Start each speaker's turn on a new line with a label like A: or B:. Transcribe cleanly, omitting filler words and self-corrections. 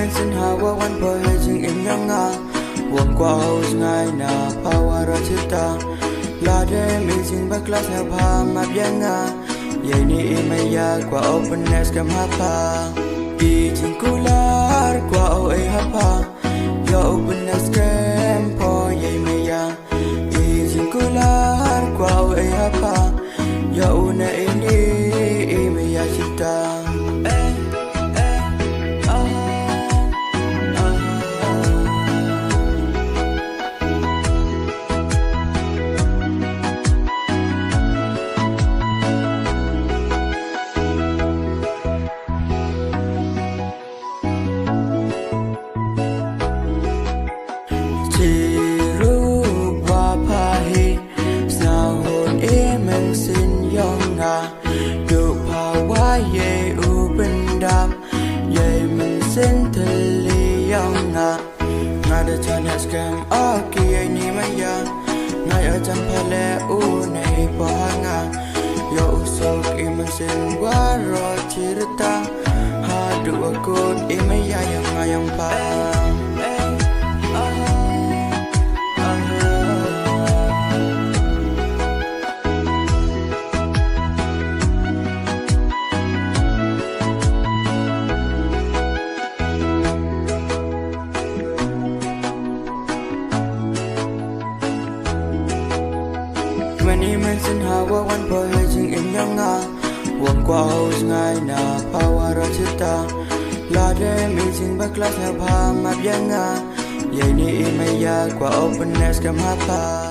A: mention hawa wan boy jing in yanga wong kwa house ngai na power chita la de amazing ba class na pha ma byanga ye ni imaya kwa openness kam hapa di jing kular kwa o e hapa yo openness kam po ye maya di jing kular kwa o e hapa yo una ini imaya chita Ngada chana scam aki ni maya ngai ajan phale u nei bahanga yo usok imasin waro chirta ha du akut imaya yang ngayang pa Many mention hawa wan boy jing in yanga wong kwa house ngai na power chita la de amazing ba class na pha ma byanga ye ni imaya kwa openness kam hapa